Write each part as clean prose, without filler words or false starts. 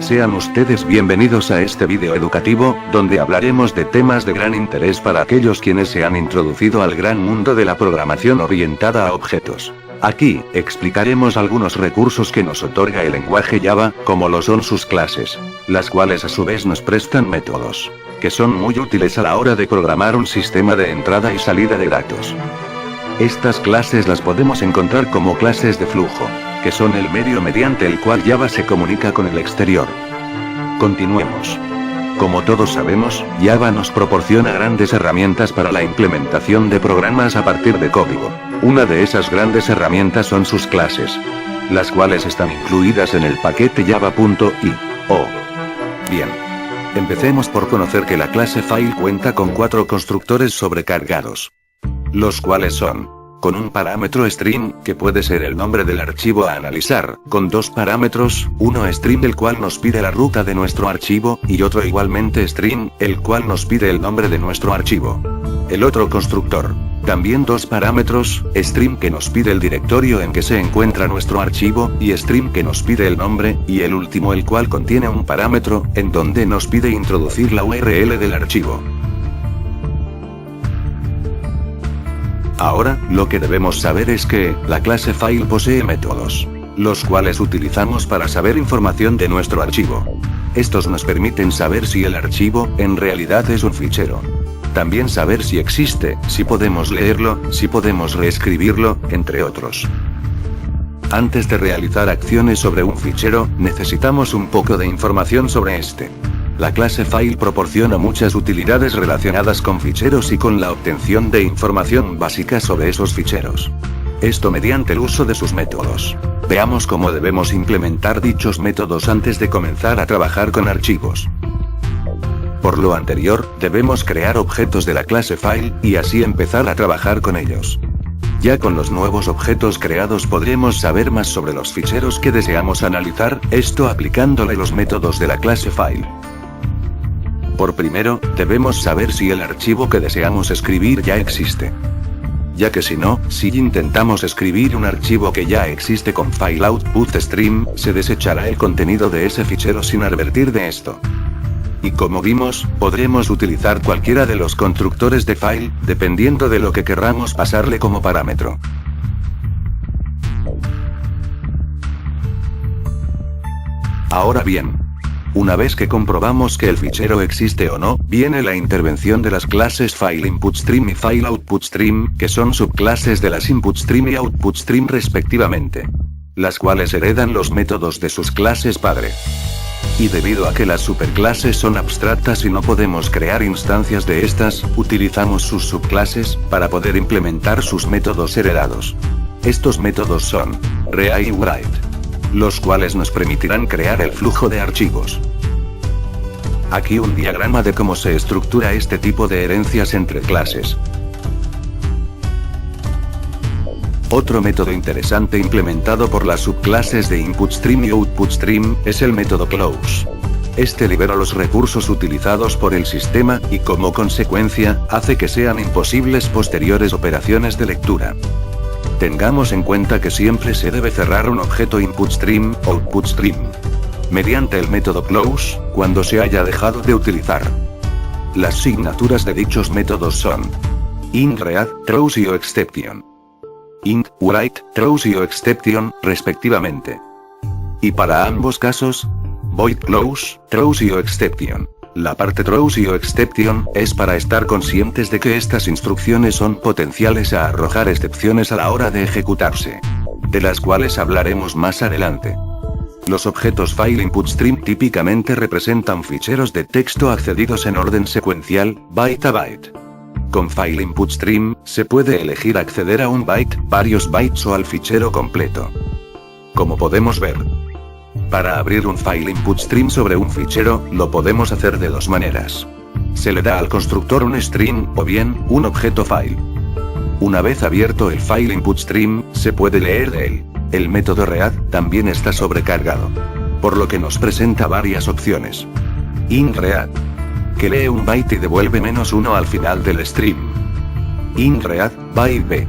Sean ustedes bienvenidos a este video educativo, donde hablaremos de temas de gran interés para aquellos quienes se han introducido al gran mundo de la programación orientada a objetos. Aquí, explicaremos algunos recursos que nos otorga el lenguaje Java, como lo son sus clases, las cuales a su vez nos prestan métodos, que son muy útiles a la hora de programar un sistema de entrada y salida de datos. Estas clases las podemos encontrar como clases de flujo, que son el medio mediante el cual Java se comunica con el exterior. Continuemos. Como todos sabemos, Java nos proporciona grandes herramientas para la implementación de programas a partir de código. Una de esas grandes herramientas son sus clases, las cuales están incluidas en el paquete java.io. Bien. Empecemos por conocer que la clase File cuenta con 4 constructores sobrecargados, los cuales son: con un parámetro string, que puede ser el nombre del archivo a analizar, con 2 parámetros, uno string el cual nos pide la ruta de nuestro archivo, y otro igualmente string, el cual nos pide el nombre de nuestro archivo. El otro constructor, también 2 parámetros, string que nos pide el directorio en que se encuentra nuestro archivo, y string que nos pide el nombre, y el último el cual contiene un parámetro, en donde nos pide introducir la URL del archivo. Ahora, lo que debemos saber es que, la clase File posee métodos, los cuales utilizamos para saber información de nuestro archivo. Estos nos permiten saber si el archivo, en realidad es un fichero. También saber si existe, si podemos leerlo, si podemos reescribirlo, entre otros. Antes de realizar acciones sobre un fichero, necesitamos un poco de información sobre este. La clase File proporciona muchas utilidades relacionadas con ficheros y con la obtención de información básica sobre esos ficheros. Esto mediante el uso de sus métodos. Veamos cómo debemos implementar dichos métodos antes de comenzar a trabajar con archivos. Por lo anterior, debemos crear objetos de la clase File, y así empezar a trabajar con ellos. Ya con los nuevos objetos creados podremos saber más sobre los ficheros que deseamos analizar, esto aplicándole los métodos de la clase File. Por primero, debemos saber si el archivo que deseamos escribir ya existe. Ya que si no, si intentamos escribir un archivo que ya existe con FileOutPutStream, se desechará el contenido de ese fichero sin advertir de esto. Y como vimos, podremos utilizar cualquiera de los constructores de file, dependiendo de lo que querramos pasarle como parámetro. Ahora bien, una vez que comprobamos que el fichero existe o no, viene la intervención de las clases FileInputStream y FileOutPutStream, que son subclases de las InputStream y OutPutStream respectivamente, las cuales heredan los métodos de sus clases padre. Y debido a que las superclases son abstractas y no podemos crear instancias de estas, utilizamos sus subclases, para poder implementar sus métodos heredados. Estos métodos son read y write, los cuales nos permitirán crear el flujo de archivos. Aquí un diagrama de cómo se estructura este tipo de herencias entre clases. Otro método interesante implementado por las subclases de InputStream y OutPutStream, es el método close. Este libera los recursos utilizados por el sistema, y como consecuencia, hace que sean imposibles posteriores operaciones de lectura. Tengamos en cuenta que siempre se debe cerrar un objeto InputStream, OutPutStream, mediante el método close, cuando se haya dejado de utilizar. Las signaturas de dichos métodos son int read, throws y exception, int write, throws y exception, respectivamente. Y para ambos casos, void close, throws y exception. La parte throws y exception es para estar conscientes de que estas instrucciones son potenciales a arrojar excepciones a la hora de ejecutarse, de las cuales hablaremos más adelante. Los objetos FileInputStream típicamente representan ficheros de texto accedidos en orden secuencial, byte a byte. Con FileInputStream, se puede elegir acceder a un byte, varios bytes o al fichero completo. Como podemos ver, para abrir un FileInputStream sobre un fichero, lo podemos hacer de 2 maneras. Se le da al constructor un string, o bien, un objeto file. Una vez abierto el FileInputStream, se puede leer de él. El método read también está sobrecargado, por lo que nos presenta varias opciones. IntRead, que lee un byte y devuelve -1 al final del stream. IntRead byte b,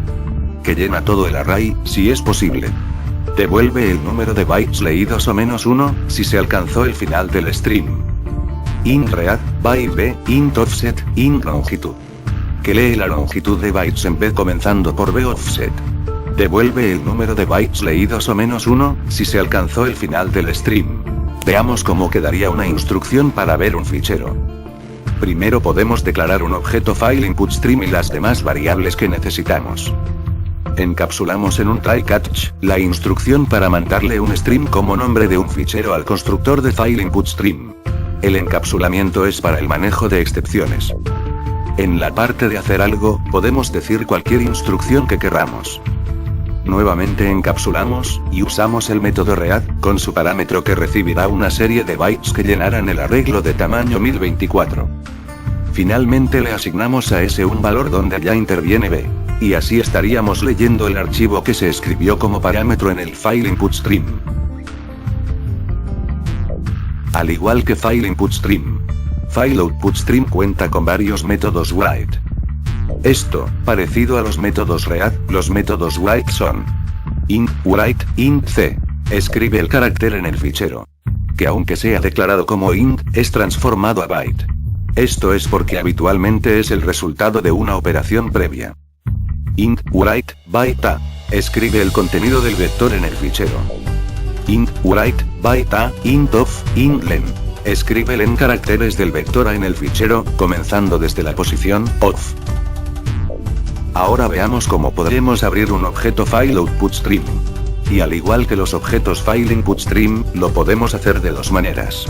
que llena todo el array, si es posible. Devuelve el número de bytes leídos o -1, si se alcanzó el final del stream. Int read, byte b, int offset, int longitud. Que lee la longitud de bytes en B comenzando por B offset. Devuelve el número de bytes leídos o -1, si se alcanzó el final del stream. Veamos cómo quedaría una instrucción para ver un fichero. Primero podemos declarar un objeto file input stream y las demás variables que necesitamos. Encapsulamos en un try catch la instrucción para mandarle un stream como nombre de un fichero al constructor de file input stream. El encapsulamiento es para el manejo de excepciones. En la parte de hacer algo, podemos decir cualquier instrucción que querramos. Nuevamente encapsulamos, y usamos el método read, con su parámetro que recibirá una serie de bytes que llenarán el arreglo de tamaño 1024. Finalmente le asignamos a S un valor donde ya interviene B. Y así estaríamos leyendo el archivo que se escribió como parámetro en el file input stream. Al igual que file input stream, file output stream cuenta con varios métodos write. Esto, parecido a los métodos read, los métodos write son int write, int c. Escribe el carácter en el fichero. Que aunque sea declarado como int, es transformado a byte. Esto es porque habitualmente es el resultado de una operación previa. Int write, byte a. Escribe el contenido del vector en el fichero. Int write, byte a, int of, int len. Escribe len caracteres del vector a en el fichero, comenzando desde la posición off. Ahora veamos cómo podremos abrir un objeto file output stream. Y al igual que los objetos file input stream, lo podemos hacer de dos maneras.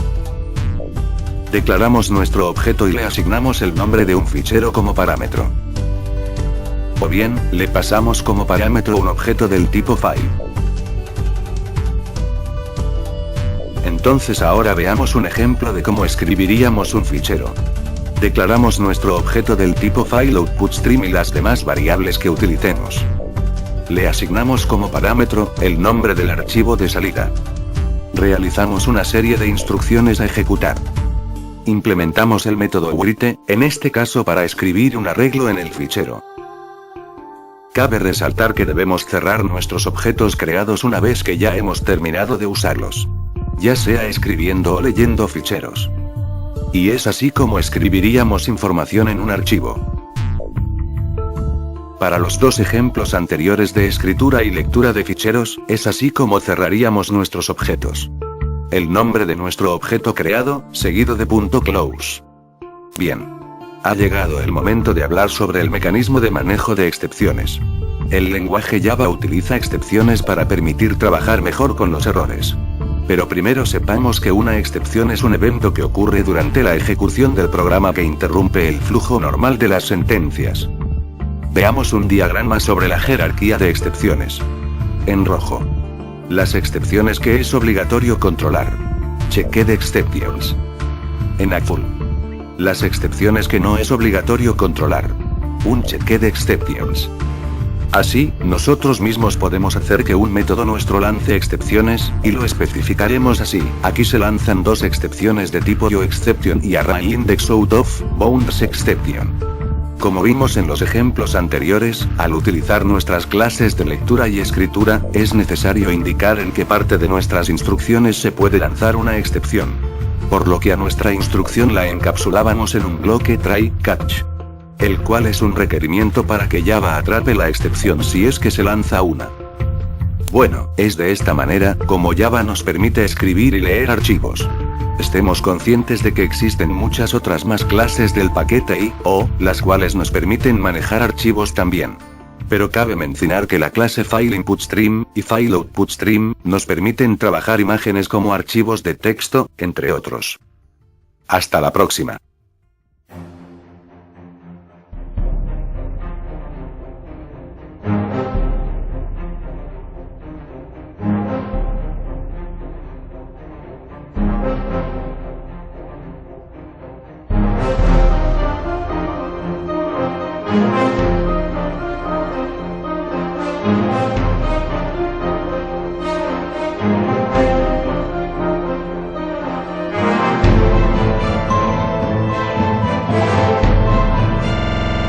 Declaramos nuestro objeto y le asignamos el nombre de un fichero como parámetro. O bien, le pasamos como parámetro un objeto del tipo file. Entonces ahora veamos un ejemplo de cómo escribiríamos un fichero. Declaramos nuestro objeto del tipo file output stream y las demás variables que utilicemos. Le asignamos como parámetro el nombre del archivo de salida. Realizamos una serie de instrucciones a ejecutar. Implementamos el método write, en este caso para escribir un arreglo en el fichero. Cabe resaltar que debemos cerrar nuestros objetos creados una vez que ya hemos terminado de usarlos. Ya sea escribiendo o leyendo ficheros. Y es así como escribiríamos información en un archivo. Para los dos ejemplos anteriores de escritura y lectura de ficheros, es así como cerraríamos nuestros objetos. El nombre de nuestro objeto creado, seguido de .close. Bien. Ha llegado el momento de hablar sobre el mecanismo de manejo de excepciones. El lenguaje Java utiliza excepciones para permitir trabajar mejor con los errores. Pero primero sepamos que una excepción es un evento que ocurre durante la ejecución del programa que interrumpe el flujo normal de las sentencias. Veamos un diagrama sobre la jerarquía de excepciones. En rojo. Las excepciones que es obligatorio controlar. Checked exceptions. En azul. Las excepciones que no es obligatorio controlar. Unchecked exceptions. Así, nosotros mismos podemos hacer que un método nuestro lance excepciones, y lo especificaremos así. Aquí se lanzan dos excepciones de tipo yoException y ArrayIndexOutOf, Exception. Como vimos en los ejemplos anteriores, al utilizar nuestras clases de lectura y escritura, es necesario indicar en qué parte de nuestras instrucciones se puede lanzar una excepción. Por lo que a nuestra instrucción la encapsulábamos en un bloque try catch. El cual es un requerimiento para que Java atrape la excepción si es que se lanza una. Bueno, es de esta manera como Java nos permite escribir y leer archivos. Estemos conscientes de que existen muchas otras más clases del paquete I/O, las cuales nos permiten manejar archivos también. Pero cabe mencionar que la clase FileInputStream y FileOutputStream nos permiten trabajar imágenes como archivos de texto, entre otros. Hasta la próxima.